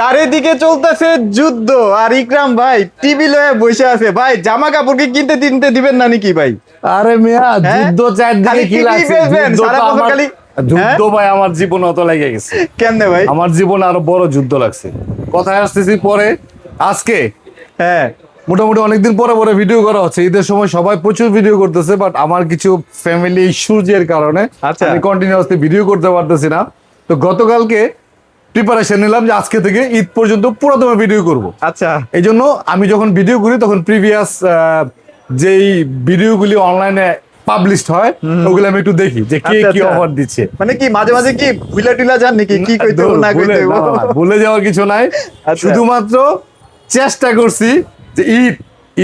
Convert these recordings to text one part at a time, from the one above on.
চারিদিকে চলতেছে যুদ্ধ, আর ইকরাম ভাই টিভি লয়ে বসে আছে। ভাই জামা কাপড় কি কিনতে কিনতে দিবেন না নাকি ভাই? আরে মিয়া, হ্যাঁ? যুদ্ধ চারদিকে খালি কি TV লাগছে? বেচবেন, যুদ্ধ সারা তো বছর আমার- খালি। যুদ্ধ ভাই আমার জীবনে অত লেগে গেছে। কেমনে ভাই? আমার জীবনে আরো বড় যুদ্ধ লাগছে। কথায় আসতেছি পরে। আজকে হ্যাঁ মোটামুটি অনেকদিন পরে পরে ভিডিও করা হচ্ছে। ঈদের সময় সবাই প্রচুর ভিডিও করতেছে, বাট আমার কিছু ফ্যামিলি ইস্যুজ এর কারণে আচ্ছা। আমি কন্টিনিউয়াসলি ভিডিও করতে পারতেছি না। তো গতকালকে প্রিপারেশন নিলাম যে আজকে থেকে ঈদ পর্যন্ত পুরোদমে ভিডিও করব। আচ্ছা এই জন্য আমি যখন ভিডিও করি তখন প্রিভিয়াস যেই ভিডিওগুলি অনলাইনে পাবলিশড হয় ওগুলো আমি একটু দেখি যে কে আচ্ছা, কি আচ্ছা। অফার দিচ্ছে। মানে কি মাঝে মাঝে কি ভুলা টিলা যান নাকি? কি কইতে হবে, না কইতে হবে? ভুলে যাওয়ার কিছু নাই। আচ্ছা। শুধুমাত্র চেষ্টা করছি যে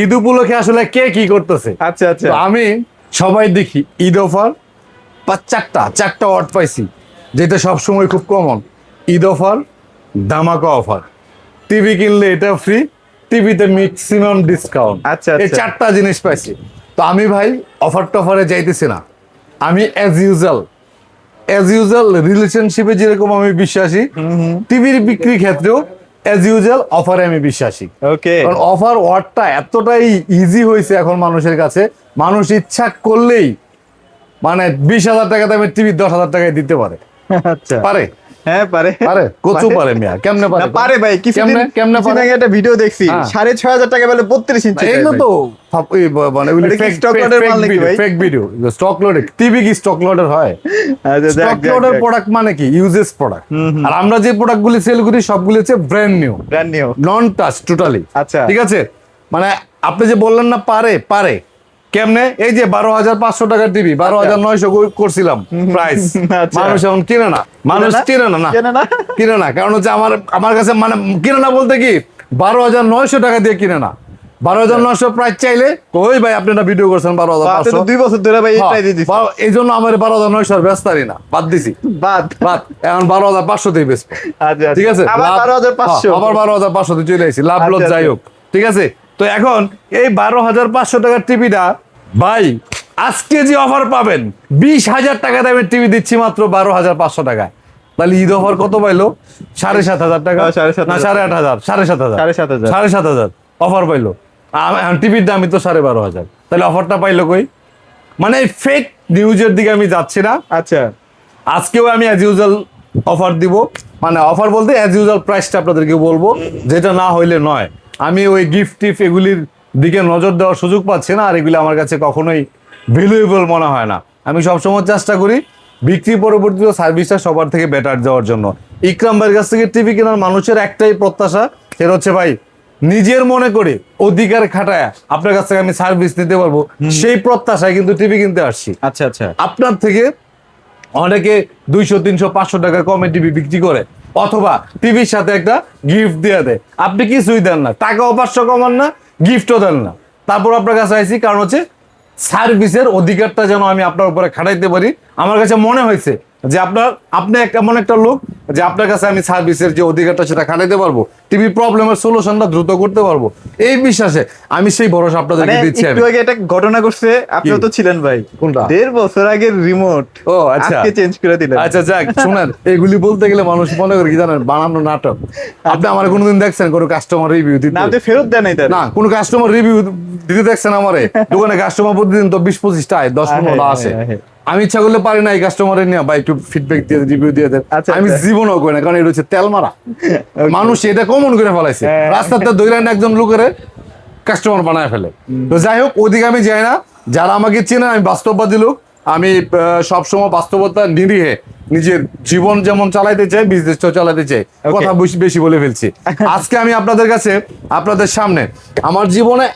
ঈদ উপলক্ষে আসলে কে কি করতেছে। আচ্ছা আচ্ছা তো আমি সবাই দেখি ঈদ অফার বা চারটা ওয়ার্ড পাইছি যেটা সবসময় খুব কমন। ঈদ অফার, ধামাকা অফার, টিভি কিনলে এটা ফ্রি, টিভিতে ম্যাক্সিমাম ডিসকাউন্ট। আচ্ছা, এই আচ্ছা। চারটা জিনিস পাইছি। তো আমি ভাই অফার টফারে যাইতেছি না। আমি অ্যাজ ইউজুয়াল রিলেশনশিপে যেরকম আমি বিশ্বাসী, টিভির বিক্রির ক্ষেত্রেও অ্যাজ ইউজুয়াল অফারে আমি বিশ্বাসী। ওকে। কারণ অফার ওয়ার্ডটা এতটাই ইজি হয়েছে এখন মানুষের কাছে, মানুষ ইচ্ছা করলেই মানে 20,000 টাকা দামের টিভি 10,000 টাকায় দিতে পারে। আচ্ছা পারে হ্যাঁ পারে পারে কচু পারে মিয়া, কেমনে পারে? না, পারে ভাই। কিছুদিন কেমনে কিছুদিন পারে? আগে একটা ভিডিও দেখছি, হ্যাঁ। 6,500 টাকা বলে 32 ইঞ্চি। এগুলো তো মানে এটা কি stock loader মাল নাকি ভাই? Fake video. স্টক লোডের টিভি কি স্টক লোডের হয়? স্টক লোডের প্রোডাক্ট মানে কি? Uses product. আর আমরা যে প্রোডাক্টগুলি সেল করি সবগুলি হচ্ছে ব্র্যান্ড নিউ, ব্র্যান্ড নিউ। নন টাচ টোটালি। আচ্ছা। ঠিক আছে, মানে আপনি যে বললেন না পারে কেমনে? এই যে 12,500 টাকার টিভি 12,900 করছিলাম প্রাইস। আচ্ছা। মানুষ এখন কিনে না, মানুষ কিনে না কিনে না। কারণ হচ্ছে আমার কাছে মানে কিনে না বলতে কি 12,900 টাকা দিয়ে কিনে না। 12,900 প্রাইস চাইলে ওই ভাই আপনি না ভিডিও করছেন আপনি 12,500। তো 2 বছর ধরে ভাই এটাই দিয়ে দিছেন। এই জন্য আমার 12,900 ব্যস্তারি না, বাদ দিছি। বাদ। এখন 12,500 দিয়ে বেচবো। আচ্ছা ঠিক আছে, আবার লাভ- 12,500। আবার 12,500 তে চলে আসি, লাভ লস আচ্ছা, যাই আচ্ছা। হোক। ঠিক আছে, তো এখন এই 12,500 টাকার টিভিটা ভাই আজকে যে অফার পাবেন 20,000 টাকা দামের টিভি দিচ্ছি মাত্র 12,500 টাকায়। তাহলে ঈদ অফার কত পাইলো? 7,500 টাকা, 7,500 না 8,500, 7,500, 7,500 7,500 অফার পাইলো। টিভির দামই তো 12,500, তাহলে অফারটা পাইলো কই? মানে ফেক নিউজের দিকে আমি যাচ্ছি না। আচ্ছা আজকেও আমি অ্যাজ ইউজুয়াল অফার দিব, মানে অফার বলতে অ্যাজ ইউজুয়াল প্রাইসটা আপনাদেরকে বলবো, যেটা না হইলে নয়। আমি ওই গিফট টিফ এগুলির দিকে নজর দেওয়ার সুযোগ পাচ্ছি না, আর এগুলি আমার কাছে কখনোই ভ্যালুয়েবল মনে হয় না। আমি সবসময় চেষ্টা করি বিক্রি পরবর্তীতে সার্ভিসটা সবার থেকে বেটার দেওয়ার জন্য। ইকরাম ভাইয়ের কাছ থেকে টিভি কেনার মানুষের একটাই প্রত্যাশা, সেটা হচ্ছে ভাই নিজের মনে করে অধিকার খাটায় আপনার কাছ থেকে আমি সার্ভিস নিতে পারবো, সেই প্রত্যাশায় কিন্তু টিভি কিনতে আসছি। আচ্ছা আচ্ছা আপনার থেকে অনেকে 200, 300, 500 টাকা কমে টিভি বিক্রি করে, অথবা টিভির সাথে একটা গিফট দিয়ে দেয়। আপনি কিছুই দেন না, টাকাও 500 কমান না, গিফটও দেন না। তারপর আপনার কাছে আইসি কারণ হচ্ছে সার্ভিসের অধিকারটা যেন আমি আপনার উপরে খাটাইতে পারি। আমার কাছে মনে হয়েছে যে আপনি এমন একটা লোক যে আপনার কাছে আমি সার্ভিসের যে অধিকারটা সেটা খাটাইতে পারবো, টিভি প্রবলেমের সলিউশনটা দ্রুত করতে পারবো। এই বিশ্বাসে আমি সেই ভরসা আপনাদেরকে মানে দিচ্ছি। একটু আগে একটা ঘটনা ঘটছে, আপনিও তো ছিলেন ভাই। কোনটা? 1.5 বছর আগের রিমোট ও আচ্ছা, আজকে চেঞ্জ করে দিলেন। আচ্ছা যাক শুনেন, এগুলি বলতে গেলে মানুষ মনে করে কি জানেন, বানানো নাটক। আপনি আমার কোনোদিন দেখছেন কোনো কাস্টমার রিভিউ দিতে? না আপনি ফেরত দেন নাই তার। না, কোনো কাস্টমার রিভিউ দিতে দেখছেন আমারে? দোকানে কাস্টমার প্রতিদিন তো 20-25টা আয়, 10-15টা আসে। আমি ইচ্ছা করলে পারি না এই কাস্টমারের নিয়ে ভাই একটু ফিডব্যাক দিয়ে রিভিউ দিয়ে দেন। আচ্ছা, আমি আচ্ছা। জীবনও করি না, কারণ এটা হচ্ছে তেল মারা। মানুষ এটা কমন করে ফেলাইছে, হ্যাঁ। রাস্তাতে ধরে না একজন লোকের কাস্টমার বানায় ফেলে। তো যাই হোক, ওদিকে আমি যাই না। যারা আমাকে চেনে, আমি বাস্তববাদী লোক। আমি সবসময় বাস্তবতা নিরিহে নিজের জীবন যেমন চালাইতে চাই, বিজনেসটাও চালাতে চাই। কথা বেশি বলে ফেলছি। আজকে আমি আপনাদের কাছে, আপনাদের সামনে আমার জীবনে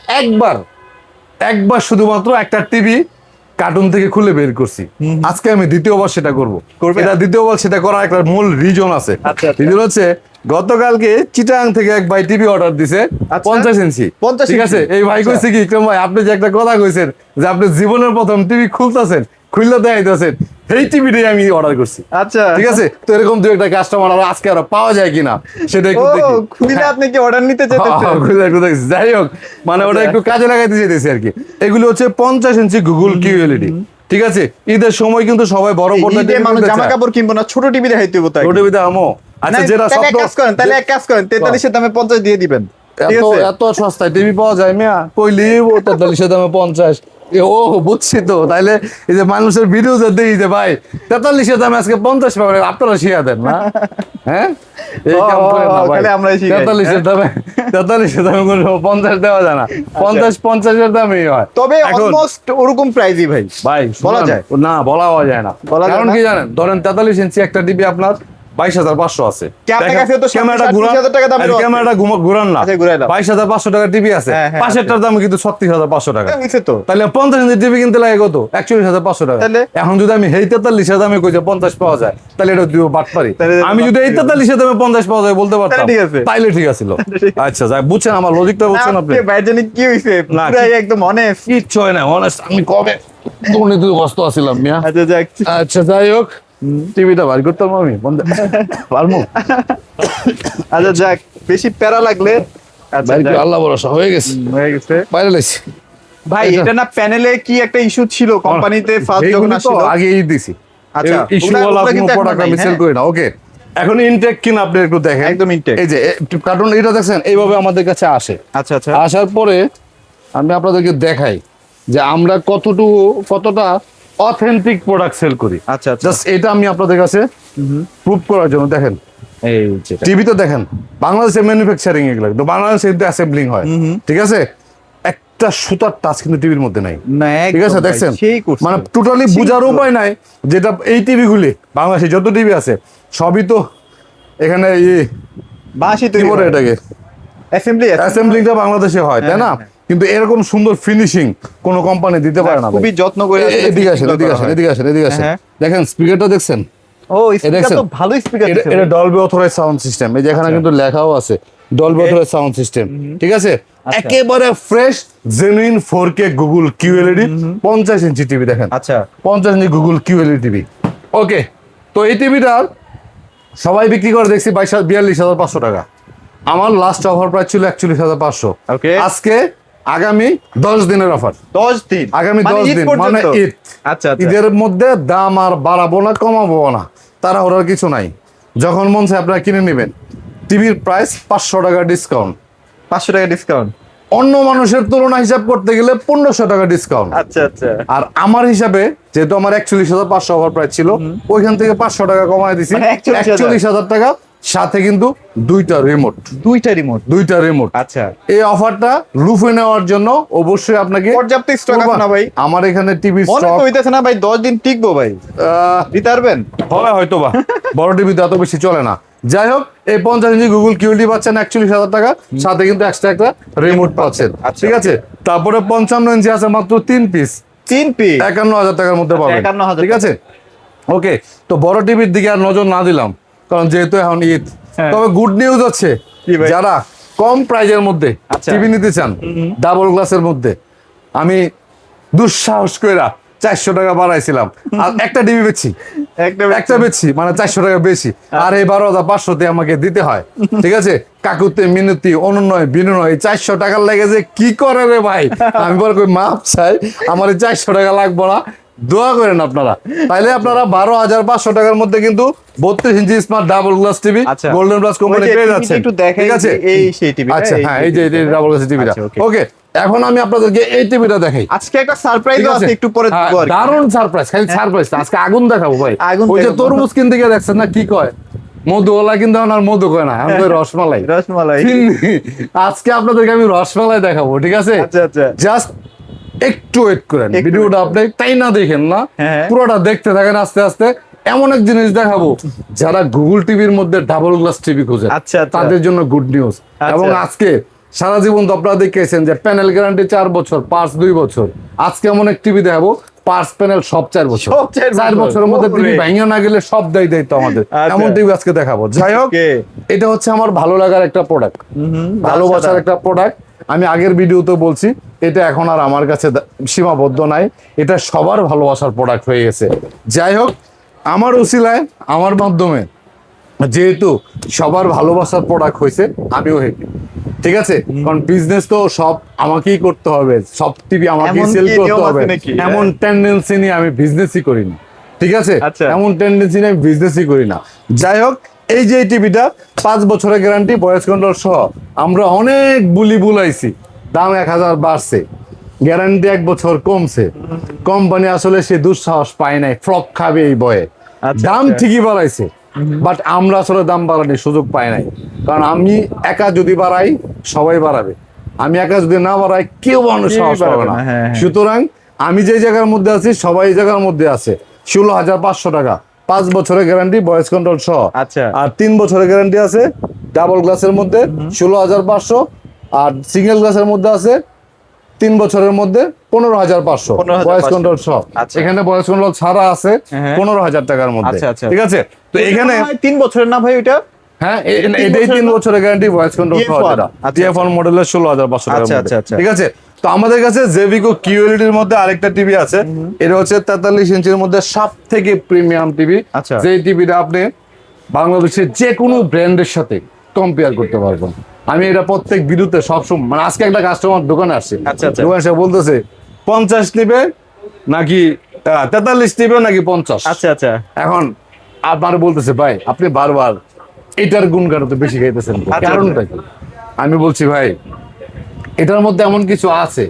একবার শুধুমাত্র একটা টিভি কার্টুন থেকে খুলে বের করছি। আজকে আমি দ্বিতীয়বার সেটা করবো। এটা দ্বিতীয়বার সেটা করার একটা মূল রিজন আছে। আচ্ছা, আচ্ছা। রিজন হচ্ছে গতকালকে চিটাং থেকে এক ভাই টিভি অর্ডার দিছে, আচ্ছা। 50 ইঞ্চি। 50 ঠিক আছে, এই ভাই আচ্ছা। কইছে কি, ইকরাম ভাই আপনি যে একটা কথা কইছেন যে আপনি জীবনের প্রথম টিভি খুলতেছেন, খুললে দেখাইতেছেন, এই টিভিটাই আমি অর্ডার করছি। আচ্ছা ঠিক আছে, তো এরকম দু একটা কাস্টমার আজকে আরো পাওয়া যায় কিনা সেটা ও একটু দেখি। খুলিলে আপনি কি অর্ডার নিতে চাইতেছেন? যাই হোক, মানে ওটা একটু কাজে লাগাইতে চাইতেছি আর কি। এগুলো হচ্ছে 50 ইঞ্চি গুগল কিউএলইডি। ঠিক আছে, ঈদের সময় কিন্তু সবাই বড় পর্দা ঈদে মানুষ জামা কাপড় কিনবো না, ছোট টিভি দেখাইতে হইব তাই। টিভিতে আমো আচ্ছা না, যেটা তাহলে এক স্বপ্ন কাজ করেন, তাহলে এক কাজ করেন, 43-এর দামে 50 দিয়ে দিবেন, ঠিক এত আছে? এত সস্তায় টিভি পাওয়া যায় মিয়া, কইলি ও 43 দামে 50। ও বুঝছি তো, তাইলে এই যে মানুষের ভিডিও যে দেখি যে ভাই 43 দামে আজকে 50 পাবে, আপনারা শিয়া দেন না? হ্যাঁ এই ও, কাম করে না ভাই, খালি আমরাই শিখাই। 43 দামে 43 দামে কোনো 50 দেওয়া যায় না, 50 এর দামেই হয়। তবে এখন অলমোস্ট ওরকম প্রাইসই ভাই। ভাই বলা শুনুন, যায়? না বলা যায় না, বলা যায় কারণ না? কি জানেন, ধরেন 43 ইঞ্চি একটা টিভি আপনার 22,500 আছে, কি আপনার দেখেন, কাছে তো ক্যামেরাটা 37,000 ঘুরান, টাকা দামেরও আছে। ক্যামেরাটা ঘুরান না, আচ্ছা, ঘুরাইলাম। 22,500 টাকা টিভি আছে, হ্যাঁ, হ্যাঁ, পাশেরটার দাম কিন্তু 36,500 টাকা। হইছে তো। তাহলে 50 ইঞ্চি টিভি কিনতে লাগে কত? 41,500 টাকা। তাহলে? এখন যদি আমি এই 43 দামে কই যে 50 পাওয়া যায়, তাহলে এটা দিব বাট পারি। তাহলে আমি যদি এই 43 দামে 50 পাওয়া যায় বলতে পারতাম, তাহলে ঠিক আছে। তাইলে ঠিক আছিল। আচ্ছা যাই, বুঝছেন আমার লজিকটা, বুঝছেন আপনি? ভাই জানি কি হইছে, না, পুরাই একদম অনেস্ট। কিচ্ছু হয় না, honest, আমি কবে দুর্নীতিগ্রস্ত আছিলাম মিয়া। আচ্ছা যাক, আচ্ছা যাই হোক, টিভিটা বার করতাম আমি পারবো। আচ্ছা যাক, বেশি প্যারা লাগলে আচ্ছা বাইরে যাক, আল্লাহ ভরসা হয়ে গেছে, হয়ে গেছে। বাইরে লাইছি। ভাই এটা- এটা না প্যানেলে কি একটা ইস্যু ছিল কোম্পানিতে ফার্স্ট যখন এইগুলি তো আসছিল? আগেই দিছি। আচ্ছা, ইস্যু ওগুলা- ওয়ালা ওগুলা কোনো কিন্তু এখনো প্রোডাক্ট আমি নাই, সেল হ্যাঁ? করি না। ওকে, এখন ইনটেক কিনা আপনি একটু দেখেন, একদম intake। এই যে কার্টুন এটা দেখছেন, এইভাবে আমাদের কাছে আসে। আচ্ছা আচ্ছা, আসার পরে আমি আপনাদেরকে দেখাই যে আমরা কতটা অথেন্টিক প্রোডাক্ট সেল করি। আচ্ছা আচ্ছা, জাস্ট এটা আমি আপনাদের কাছে প্রুভ করার জন্য দেখেন, এই যেটা টিভিতে দেখেন বাংলাদেশের ম্যানুফ্যাকচারিং এগুলো কিন্তু বাংলাদেশে কিন্তু অ্যাসেম্বলিং হয়, ঠিক আছে? একটা সুতার টাচ কিন্তু টিভির মধ্যে নাই, না ঠিক আছে? একদম ভাই, দেখছেন, সেই করছে। মানে টোটালি সেই বোঝার তো। উপায় নাই যেটা এই টিভিগুলি বাংলাদেশে যত টিভি আছে সবই তো এখানে বাঁশি কি বলে এটাকে অ্যাসেম্বলি অ্যাসেম্বলিংটা বাংলাদেশে হয়, তাই না? হ্যাঁ, হ্যাঁ। কিন্তু এরকম সুন্দর ফিনিশিং কোনো কোম্পানি দিতে পারে না ভাই। খুবই যত্ন করে আসলে এদিকে আসেন, finishing এদিকে করা আসেন, হয়। এদিকে আসেন, এদিকে আসেন, হ্যাঁ। দেখেন স্পিকারটা দেখছেন? ও স্পিকার দেখছেন? তো ভালো স্পিকার এটা এটা ডলবি অথরাইজ সাউন্ড সিস্টেম, এই যে এখানে আচ্ছা। কিন্তু লেখাও আছে ডলবি অথরাইজ সাউন্ড সিস্টেম, ঠিক আছে? আচ্ছা। একেবারে fresh genuine 4K Google QLED 50 inch TV দেখেন, আচ্ছা 50 ইঞ্চি গুগল কিউএলইডি টিভি। ওকে, তো এই টিভিটার সবাই বিক্রি করে দেখছি 42,500 টাকা। আমার লাস্ট অফার প্রাইস ছিল 41,500। Okay. আজকে আগামী 10 দিনের অফার, 10 দিন আগামী মানে 10 ঈদ দিন পর্যন্ত? মানে ঈদ। আচ্ছা আচ্ছা, ঈদের মধ্যে দাম আর বাড়াবো না, কমাবো না, তারা ওরার কিছু নাই। যখন মন চায় আপনারা কিনে নেবেন। টিভির প্রাইস 500 টাকা ডিসকাউন্ট, 500 টাকা ডিসকাউন্ট। অন্য মানুষের তুলনা হিসাব করতে গেলে 1500 টাকা ডিসকাউন্ট। আচ্ছা আচ্ছা, আর আমার হিসাবে যেহেতু আমার 41,500 অফার প্রাইস ছিল, ওইখান থেকে 500 টাকা কমায় দিছি, মানে 41,000 41,000 টাকা, সাথে কিন্তু দুইটা রিমোট, দুইটা রিমোট। আচ্ছা। আচ্ছা, এই অফারটা লুফে নেওয়ার জন্য অবশ্যই আপনাকে পর্যাপ্ত স্টক আছে না ভাই? আমার এখানে টিভি মনে স্টক তো হইতেছে না ভাই 10 দিন টিকবো ভাই, দিতে পারবেন? হবে হয়তো বা, বড় টিভিতে এত বেশি চলে না। যাই হোক, এই 50 ইঞ্চি গুগল কিউএলইডি পাচ্ছেন 41,000 টাকা, সাথে কিন্তু এক্সট্রা একটা রিমোট পাচ্ছেন, আচ্ছা, ঠিক আছে? তারপরে 55 ইঞ্চি আছে মাত্র 3 পিস, 3 পিস 51,000 টাকার মধ্যে পাবেন, 51,000 ঠিক আছে? ওকে, তো বড় টিভির দিকে আর নজর না দিলাম, কারণ যেহেতু এখন ঈদ। হ্যাঁ। তবে গুড নিউজ হচ্ছে, কি ভাই? যারা কম প্রাইজের মধ্যে আচ্ছা। টিভি নিতে চান, ডাবল গ্লাসের মধ্যে, আমি দুঃসাহস কইরা 400 টাকা বাড়াইছিলাম, আর একটা টিভি বেচছি, একটা বেচছি, মানে 400 টাকা বেশি, আর এই 12,500 তে আমাকে দিতে হয়, ঠিক আছে? কাকুতে মিনতি অনুনয় বিনয় 400 টাকার লেগে যে কি করে রে ভাই, আমি বলে কই মাপ চাই, আমার এই 400 টাকা লাগবো না, দোয়া করেন আপনারা। তাইলে আপনারা 12,500 টাকার মধ্যে কিন্তু 32 ইঞ্চি স্মার্ট ডাবল গ্লাস টিভি আচ্ছা। গোল্ডেন প্লাস কোম্পানি ওই যে পেয়ে টিভিটা যাচ্ছেন, একটু দেখাই ঠিক আছে? যে এই সেই টিভিটা, আচ্ছা, এই হ্যাঁ, সেই এই যে ডাবল গ্লাস টিভিটা। আচ্ছা, okay. ওকে, এখন আমি আপনাদেরকে এই টিভিটা দেখাই। আজকে একটা সারপ্রাইজ ঠিক আছে, একটু পরে হ্যাঁ, দেবো আর কি। দারুণ সারপ্রাইজ, খালি সারপ্রাইজ আজকে আগুন দেখাবো ভাই। আগুন ওই যে দেখাবো। তরমুজ কিনতে গিয়ে দেখছেন না কি কয়, মধুওয়ালা কিন্তু এখন আর মধু কয় না, এখন কয় রসমালাই। রসমালাই। আজকে আপনাদেরকে আমি রসমালাই দেখাবো, ঠিক আছে? আচ্ছা আচ্ছা, জাস্ট একটু ওয়েট করেন, একটু ভিডিওটা আপনি তাই না দেখেন না, হ্যাঁ। পুরোটা দেখতে থাকেন আস্তে আস্তে। এমন এক জিনিস দেখাবো যারা গুগল টিভির মধ্যে ডাবল গ্লাস টিভি খোঁজে, আচ্ছা, আচ্ছা। তাদের জন্য গুড নিউজ। এবং আজকে সারা জীবন তো আপনারা দেখেছেন যে প্যানেল গ্যারান্টি 4 বছর, পার্টস 2 বছর। আজকে এমন এক টিভি দেখাবো পার্টস প্যানেল সব 4 বছর, সব 4 4 বছরের মধ্যে ওরে। টিভি ভাঙিয়ে না গেলে সব দায়িত্ব আমাদের, আচ্ছা। এমন টিভি আজকে দেখাবো। যাই হোক, Okay. এটা হচ্ছে আমার ভালো লাগার একটা প্রোডাক্ট, ভালোবাসার একটা প্রোডাক্ট। আমি আগের ভিডিওতে বলছি, এটা এখন আর আমার কাছে সীমাবদ্ধ নাই, এটা সবার ভালোবাসার প্রোডাক্ট হয়ে গেছে। যাই হোক, আমার উসিলায়, আমার মাধ্যমে যেহেতু সবার ভালোবাসার প্রোডাক্ট হয়েছে, আমিও হ্যাপি, ঠিক আছে? কারণ বিজনেস তো সব আমাকেই করতে হবে, সব টিভি আমাকেই এমন সেল কি করতে নিয়ম আছে হবে, নাকি? এমন টেন্ডেন্সি নিয়ে আমি বিজনেসই করি না, ঠিক আছে? আচ্ছা। এমন টেন্ডেন্সি নিয়ে আমি বিজনেসই করি না। যাই হোক, এই যে টিভিটা 5 বছরের গ্যারান্টি, ভয়েস কন্ট্রোল সহ। আমরা অনেক বুলি বুলাইছি, দাম 1000 বাড়ছে, গ্যারান্টি 1 বছর কমছে। কোম্পানি আসলে সে দুঃসাহস পায় নাই, ফ্লপ খাবে এই বয়ে। আচ্ছা, দাম আচ্ছা। ঠিকই বাড়াইছে, বাট আমরা আসলে দাম বাড়ানোর সুযোগ পাই নাই। কারণ আমি একা যদি বাড়াই সবাই বাড়াবে, আমি একা যদি না বাড়াই কেউ বাড়ানোর সাহস পাবে না। হ্যাঁ, হ্যাঁ। সুতরাং আমি যে জায়গার মধ্যে আছি সবাই এই জায়গার মধ্যে আছে। 16,500 টাকা, 5 বছরের গ্যারান্টি, ভয়েস কন্ট্রোল সহ। আচ্ছা। আর 3 বছরের গ্যারান্টি আছে ডাবল গ্লাসের মধ্যে 16,500, আর সিঙ্গেল গ্লাসের মধ্যে আছে 3 বছরের মধ্যে 15,500 15,500 ভয়েস কন্ট্রোল সহ। আচ্ছা। এখানে ভয়েস কন্ট্রোল ছাড়া আছে হ্যাঁ। 15,000 টাকার মধ্যে। আচ্ছা, আচ্ছা। ঠিক আছে, তো এখানে 3 বছরের না ভাই ওইটা? হ্যাঁ তিন এটাই 3 বছরের বছরের গ্যারান্টি, ভয়েস কন্ট্রোল সহ। TF1 এটা আচ্ছা, TF1 মডেলের 16,500 টাকার আচ্ছা, মধ্যে। আচ্ছা, আচ্ছা। ঠিক আছে, তো আমাদের কাছে জেভিকো কিউএলইডির মধ্যে আরেকটা টিভি আছে। এটা হচ্ছে 43 ইঞ্চির মধ্যে সব থেকে প্রিমিয়াম টিভি। আচ্ছা। যে টিভিটা আপনি বাংলাদেশের যে কোনো ব্র্যান্ডের সাথে কম্পেয়ার করতে পারবেন। আমি এটা প্রত্যেক ভিডিওতে সবসময়, মানে আজকে একটা কাস্টমার দোকানে আসছে, আচ্ছা, আচ্ছা। দোকানে এসে বলতেছে 50 নিবে নাকি 43 নিবে নাকি 50। আচ্ছা, আচ্ছা। এখন আবার বলতেছে ভাই আপনি বারবার এটার গুণগান তো বেশি খাইতেছেন, আচ্ছা, কারণটা কি? আমি বলছি ভাই এটার মধ্যে এমন কিছু আছে,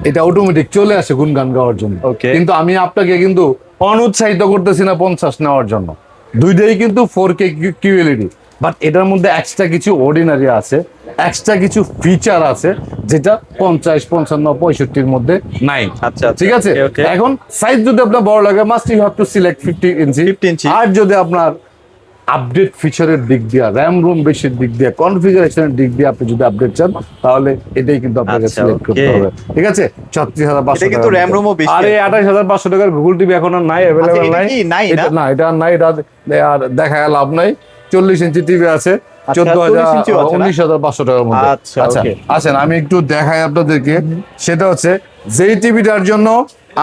এটা অটোমেটিক চলে আসে গুণগান গাওয়ার জন্য। Okay. কিন্তু আমি আপনাকে কিন্তু অনুৎসাহিত করতেছি না 50 নেওয়ার জন্য। দুইটাই কিন্তু 4K কিউএলইডি, বাট এটার মধ্যে এক্সট্রা কিছু অর্ডিনারি আছে, এক্সট্রা কিছু ফিচার আছে যেটা 50, 55, 65 মধ্যে নাই। আচ্ছা, ঠিক আছে, okay, okay. এখন সাইজ যদি আপনার বড় লাগে must you have to select 50 inch. 50 inch. আর যদি আপনার আপডেট ফিচারের দিক দিয়ে, র্যাম রুম বেশির দিক দিয়ে, কনফিগারেশনের দিক দিয়ে আপনি যদি আপডেট চান তাহলে এটাই কিন্তু আপনাকে আচ্ছা, সিলেক্ট করতে okay. হবে। ঠিক আছে, 36,500 এটা কিন্তু RAM ROM ও বেশি আরে আছে। 28,500 টাকার গুগল টিভি এখন আর নাই, আচ্ছা, अवेलेबल এটা নাই। কি নাই না? এটা না, এটা আর নাই, এটা আর দেখায় লাভ নাই। 40 ইঞ্চি টিভি আছে 40 ইঞ্চিও আছে না? 19,500 টাকার মধ্যে। আচ্ছা, আচ্ছা okay. আসেন আমি একটু দেখাই আপনাদেরকে। সেটা হচ্ছে যেই টিভিটার জন্য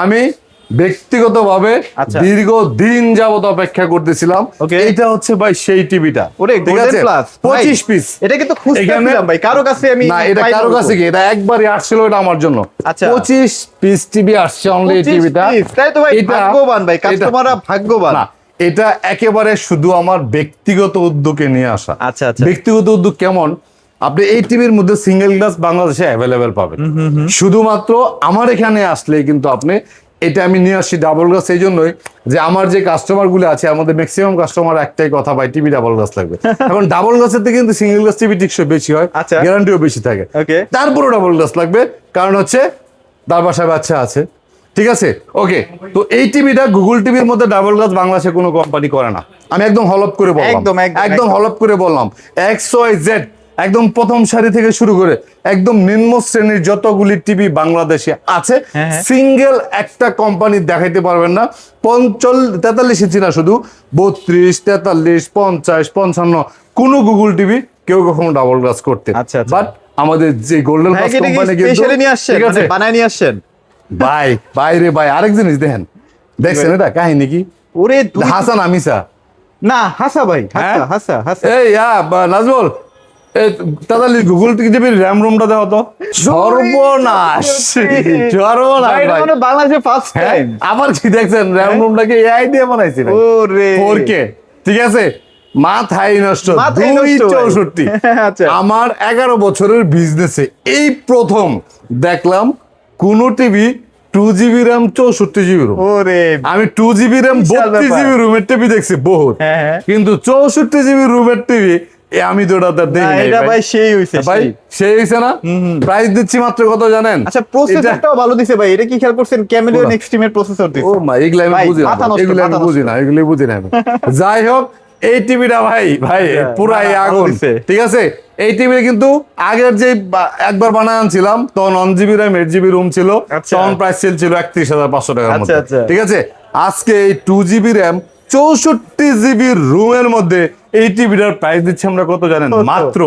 আমি ব্যক্তিগতভাবে আচ্ছা। দীর্ঘদিন যাবত অপেক্ষা করতেছিলাম, Okay. এটা হচ্ছে ভাই সেই টিভিটা। ওরে ঠিক গোল্ডেন আছে? Plus 25 piece. এটা কিন্তু খুঁজতেছিলাম ভাই, কারো কাছে আমি না, এটা পাইলাম কারো না। কাছে কি, এটা একবারই আসছিল, এটা আমার জন্য। আচ্ছা। 25 পিস টিভি আসছে অনলি এই 25 টিভিটা। piece, তাই তো ভাই, এটা- ভাগ্যবান ভাই, এটা- কাস্টমাররা ভাগ্যবান। না, এটা একেবারে শুধু আমার ব্যক্তিগত উদ্যোগে নিয়ে আসা। আচ্ছা, আচ্ছা। ব্যক্তিগত উদ্যোগ কেমন? আপনি এই টিভির মধ্যে সিঙ্গেল গ্লাস বাংলাদেশে অ্যাভেলেবেল পাবেন। শুধুমাত্র আমার এখানে আসলেই কিন্তু আপনি, এটা আমি নিয়ে আসছি ডাবল গ্লাস এই জন্যই যে আমার যে কাস্টমার গুলো আছে, আমাদের ম্যাক্সিমাম কাস্টমার একটাই কথা, ভাই টিভি ডাবল গ্লাস লাগবে। এখন ডাবল গ্লাসের থেকে কিন্তু সিঙ্গেল গ্লাস টিভি টিকসই বেশি হয়, আচ্ছা। গ্যারান্টিও বেশি থাকে। Okay. তারপরও ডাবল গ্লাস লাগবে, কারণ হচ্ছে তার বাসায় বাচ্চা আছে। ঠিক আছে, ওকে। তো এই টিভিটা গুগল টিভির মধ্যে ডাবল গ্লাস বাংলাদেশে কোনো কোম্পানি করে না। আমি একদম হলপ করে বললাম, একদম, একদম, একদম একদম। হলপ করে বললাম। XYZ একদম প্রথম সারি থেকে শুরু করে একদম নিম্ন শ্রেণীর যতগুলি টিভি বাংলাদেশে আছে, হ্যাঁ, হ্যাঁ। সিঙ্গেল একটা কোম্পানি দেখাইতে পারবেন না 43 ইঞ্চি না, শুধু 32, 43, 50, 55 কোনো গুগল টিভি কেউ কখনো ডাবল গ্লাস করতে। আচ্ছা, আচ্ছা। বাট আমাদের যে গোল্ডেন ভাই, গ্লাস এটা কি কোম্পানি স্পেশালি নিয়ে আসছেন, ঠিক আছে মানে বানায় নিয়ে আসছেন? ভাই, বাইরে ভাই আরেক জিনিস দেখেন, দেখছেন এটা কাহিনী কি? ওরে হাসান আমিসা, না, হাসা ভাই, হ্যাঁ? হাসা। এই নাজমুল, এই তাড়াতাড়ি গুগল টিভির র্যাম রুমটা দাও তো। সর্বনাশ, সর্বনাশ ভাই, এটা ভাই। মানে বাংলাদেশে ফার্স্ট হ্যাঁ, টাইম। আবার কি দেখছেন, র্যাম রুমটাকে এআই দিয়ে বানাইছে ভাই। ওরে 4K, ঠিক আছে, মাথায় নষ্ট। মাথায় নষ্ট ভাই। 264। আচ্ছা। আমার 11 বছরের বিজনেসে এই প্রথম দেখলাম কোন TV 2GB RAM 64GB room. ওরে আমি 2GB র্যাম বিশাল ব্যাপার। 32GB রুমের টিভি দেখছি বহুত, হ্যাঁ, হ্যাঁ। কিন্তু 64GB রুমের টিভি আমি তো ওটা না, দেখি নাই এটা ভাই ভাই। সেই হইছে ভাই সেই। সেই হইছে না? প্রাইস দিচ্ছি মাত্র কত জানেন? আচ্ছা, প্রসেসরটাও ভালো দিছে ভাই, এটা কি খেয়াল করছেন? ক্যামেলিয়ন কোনটা? এক্সট্রিমের প্রসেসর ও দিছে। মা, এগুলা আমি ভাই, বুঝি না, মাথা নষ্ট, এগুলা আমি মাথা বুঝি নষ্ট। না, এগুলো বুঝি না আমি। যাই হোক, এই টিভিটা ভাই পুরাই না, ভালো আগুন। দিছে। ঠিক আছে, এই টিভি কিন্তু আগের যে একবার বানায় আনছিলাম তখন 1GB র্যাম 8GB রুম ছিল, আচ্ছা। তখন প্রাইস ছিল 31,500 টাকার আচ্ছা, মধ্যে। আচ্ছা। ঠিক আছে, আজকে এই 2GB র্যাম 64GB রুমের মধ্যে এই টিভিটার প্রাইস দিচ্ছি আমরা কত জানেন? কত? মাত্র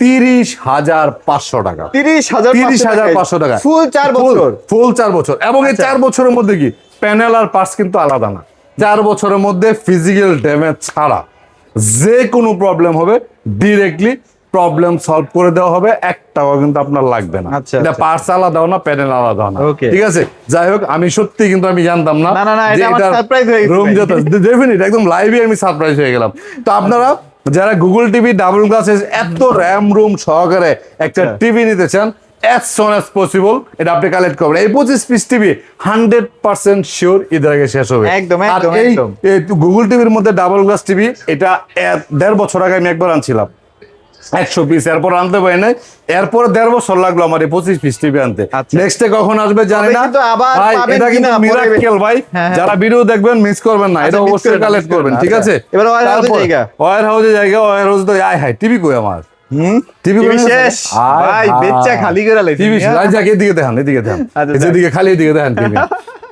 30,500 টাকা। 30,500 টাকা, ফুল 4 বছর। ফুল 4 বছর। এবং এই আচ্ছা। 4 বছরের মধ্যে কি প্যানেল আর পার্টস কিন্তু আলাদা না। 4 বছরের মধ্যে ফিজিক্যাল ড্যামেজ ছাড়া যে কোনো প্রবলেম হবে ডিরেক্টলি প্রবলেম সলভ করে দেওয়া হবে, একটাও কিন্তু আপনার লাগবে না। আচ্ছা, এটা আচ্ছা। পার্টস আলাদাও না, প্যানেল আলাদাও না। Okay. ঠিক আছে, যাই হোক, আমি সত্যি কিন্তু আমি জানতাম না না, না, না, এটা আমার surprise হয়ে গেছে রুম ভাই। যেত ডেফিনিট একদম লাইভে আমি সারপ্রাইজ হয়ে গেলাম। তো আপনারা যারা গুগল টিভি ডাবল গ্লাস এত র্যাম রুম সহকারে একটা টিভি নিতে চান as soon as possible এটা আপনি কালেক্ট করবেন। এই 25 পিস টিভি 100% শিওর ঈদের আগে শেষ হবে। একদম, আর একদম, এই একদম। গুগল টিভির মধ্যে ডাবল গ্লাস টিভি এটা 1.5 বছর আগে আমি একবার আনছিলাম 100 পিস, এরপর আনতে পারি নাই, এরপর 1.5 বছর লাগলো আমার এই 25 পিস টিভি আনতে। আচ্ছা। নেক্সটে কখন আসবে জানি না কিন্তু আবার ভাই, পাবেন এটা কিন্তু কিনা পরে- মিরাক্কেল ভাই। হ্যাঁ, হ্যাঁ। যারা ভিডিও দেখবেন মিস করবেন না, এটা আচ্ছা, miss অবশ্যই করবেন না, কালেক্ট miss করবেন, করবেন না। ঠিক আছে? আচ্ছা। এবার ওয়ার হাউসের তারপর জায়গা। ওয়ার হাউসের জায়গা, ওয়ার হাউস তো আয় হাই টিভি কই আমার টিভি টিভি শেষ ভাই, বেচ্চা খালি করে লাইছি টিভি মিয়া। এদিকে দেখেন, এদিকে দেখেন, আচ্ছা, যেদিকে খালি এদিকে দেখেন টিভি।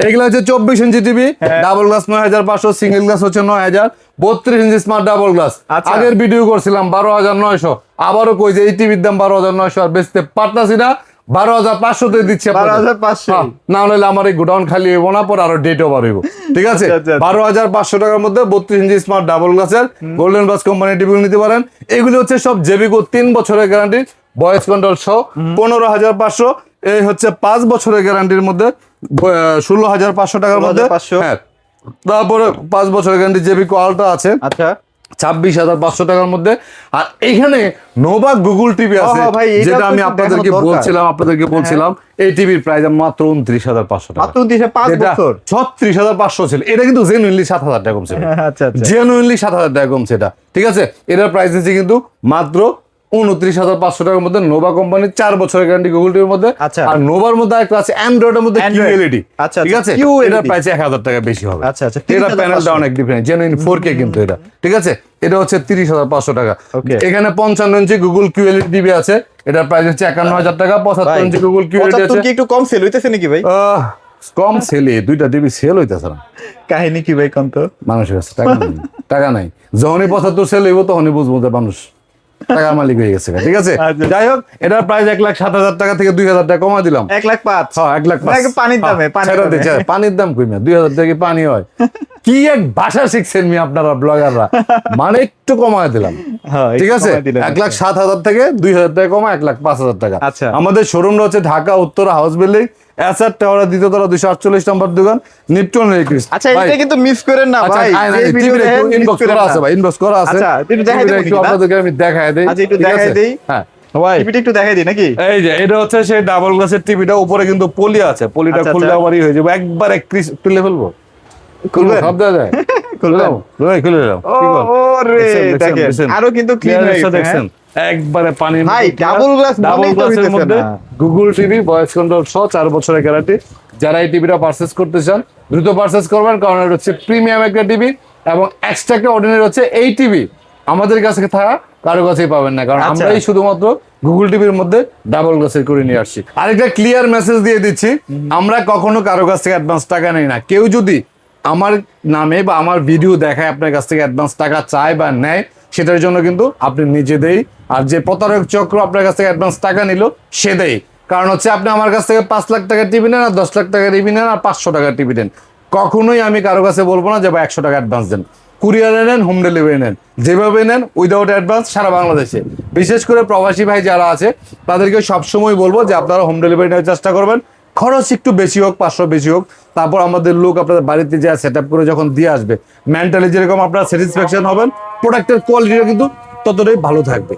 এগুলো হচ্ছে 24 inch TV, double glass 9500, single glass হচ্ছে 9000, 32 ইঞ্চি স্মার্ট ডাবল গ্লাস। আচ্ছা। আগের ভিডিও করছিলাম 12900, আবারও কই যে এই টিভির দাম 12900 আর বেচতে পারতাছি না, 12500 তে দিচ্ছে আপনাদের। 12500 হ্যাঁ, না হলে আমার এই গোডাউন খালি হইব না, পর আরো ডেট ওভার হইব, ঠিক আছে? আচ্ছা, আচ্ছা। 12500 টাকার মধ্যে 32 ইঞ্চি স্মার্ট ডাবল গ্লাসের গোল্ডেন বাস কোম্পানি টিভি নিতে পারেন। এগুলি হচ্ছে সব জেবিকো 3 বছরের গ্যারান্টি, ভয়েস কন্ট্রোল সহ 15500। এই হচ্ছে 5 বছরের গ্যারান্টির মধ্যে 16500 টাকার মধ্যে। 16500 হ্যাঁ, তারপরে 5 বছরের গ্যারান্টি জেবিকো আলট্রা আছে আচ্ছা 26500 টাকার মধ্যে। আর এখানে নোভা গুগল টিভি আছে, ও ভাই, এটা যেটা তো আমি একটু আপনাদেরকে দেখানো দরকার। বলছিলাম এই টিভির প্রাইস মাত্র 29500 টাকা। মাত্র 5 যেটা বছর 36500 ছিল, এটা কিন্তু জেনুইনলি 7000 টাকা কমছে, আচ্ছা আচ্ছা জেনুইনলি 7000 টাকা কমছে এটা, ঠিক আছে? এটার প্রাইস আছে কিন্তু মাত্র 29500 টাকার মধ্যে, নোভা কোম্পানির 4 বছরের গ্যারান্টি গুগল টিভির মধ্যে। আচ্ছা। আর নোভার মধ্যে একটা আছে অ্যান্ড্রয়েডের মধ্যে Android। কিউএলইডি, আচ্ছা, ঠিক আছে? আচ্ছা, QLED এটার প্রাইস 1000 টাকা বেশি হবে। আচ্ছা, আচ্ছা, এটা 30,500 প্যানেলটা অনেক ডিফারেন্ট, জেনুইন 4K কিন্তু এটা, ঠিক আছে? এটা হচ্ছে 30500 টাকা। Okay। এখানে 55 ইঞ্চি গুগল কিউএলইডি টিভি আছে, এটার প্রাইস হচ্ছে 51000 টাকা। 75 ইঞ্চি গুগল কিউএলইডি 75 আছে, কি একটু কম সেল হইতেছে নাকি ভাই? কম সেলে দুইটা টিভি সেল হইতেছে না, কাহিনী কি ভাই কোন তো? মানুষের কাছে টাকা নেই, টাকা নাই। যখনই 75 সেল হইব তখনই বুঝবো যে মানুষ টাকার মালিক হয়ে গেছে, ঠিক আছে? আচ্ছা। যাই হোক, এটার প্রাইস 1,07,000 টাকা থেকে 2000 টাকা কমা দিলাম। 1,05,000 হ্যাঁ, 1,05,000 নাকি পানির দামে, পানির ছেড়ে দামে। দিচ্ছে, পানির দাম কই না, 2000 টাকা কি পানি হয়? কি এক ভাষা শিখছেন মি আপনারা ব্লগাররা, মানে একটু কমায় দিলাম, হ্যাঁ, ঠিক একটু আছে? কমায় দিলেন। 1,07,000 থেকে 2000 টাকা কমা 1,05,000 টাকা। আচ্ছা। আমাদের শোরুমটা হচ্ছে ঢাকা উত্তর হাউস বিল্ডিং, এসআর টাওয়ার, দ্বিতীয় তলা, 248 নম্বর দোকান, নিপটন রেক্রিস। আচ্ছা এটা কিন্তু মিস করেন না আচ্ছা, ভাই, এই ভিডিও ইনবক্স করা আছে ভাই, ইনবক্স করা আছে। আচ্ছা, একটু দেখাই দেবো একটু নাকি না? আপনাদেরকে আমি দেখায় দেই, আচ্ছা, একটু ঠিক দেখাই আছে? দেই। হ্যাঁ ভাই, টিভিটা একটু দেখাই দিই নাকি? এই যে এটা হচ্ছে সেই ডাবল গ্লাসের টিভিটা, উপরে কিন্তু পলি আছে, পলিটা আচ্ছা, খুললে আচ্ছা। আমারই হয়ে যাবে, একবার এক ক্রিস তুলে ফেলবো, খুলবেন? সব দেওয়া যায়, খুলবেন? খুলে দিলাম। ও রে, দেখেন আরো কিন্তু ক্লিন হয়ে গেছে, দেখছেন একবারে পানি ভাই, double glass ডাবল মনেই তো গ্লাসের হইতেছে মধ্যে না। গুগল টিভি ভয়েস কন্ট্রোল সহ 4 বছরের গ্যারান্টি। যারা এই টিভিটা পারচেজ করতে চান দ্রুত পারচেজ করবেন, কারণ এটা হচ্ছে প্রিমিয়াম একটা টিভি এবং এক্সট্রা একটা অর্ডিনারি হচ্ছে এই টিভি আমাদের কাছে থাকা কারো কাছেই পাবেন না, কারণ আচ্ছা। আমরাই শুধুমাত্র গুগল টিভির মধ্যে ডাবল গ্লাসের করে নিয়ে আসছি। আরেকটা ক্লিয়ার মেসেজ দিয়ে দিচ্ছি, আমরা কখনো কারো কাছ থেকে অ্যাডভান্স টাকা নেই না। কেউ যদি আমার নামে বা আমার ভিডিও দেখায় আপনার কাছ থেকে অ্যাডভান্স টাকা চায় বা নেয়, সেটার জন্য কিন্তু আপনি নিজে দেই, আর যে প্রতারক চক্র আপনার কাছ থেকে অ্যাডভান্স টাকা নিল সে দেয়। কারণ হচ্ছে আপনি আমার কাছ থেকে 5 লাখ টাকার টিভি নেন, আর 10 লাখ টাকার টিভি নেন, আর 500 টাকার টিভি নেন, কখনোই আমি কারো কাছে বলবো না যে ভাই 100 টাকা অ্যাডভান্স দেন। কুরিয়ারে নেন, হোম ডেলিভারি নেন, যেভাবে নেন উইদাউট অ্যাডভান্স সারা বাংলাদেশে। বিশেষ করে প্রবাসী ভাই যারা আছে তাদেরকে সবসময় বলবো যে আপনারা হোম ডেলিভারি নেওয়ার চেষ্টা করবেন, খরচ একটু বেশি হোক, 500 বেশি হোক, তারপর আমাদের লোক আপনাদের বাড়িতে যা সেট আপ করে যখন দিয়ে আসবে, মেন্টালি যেরকম আপনারা স্যাটিসফ্যাকশন হবেন, প্রোডাক্টের কোয়ালিটিটা কিন্তু ততটাই ভালো থাকবে।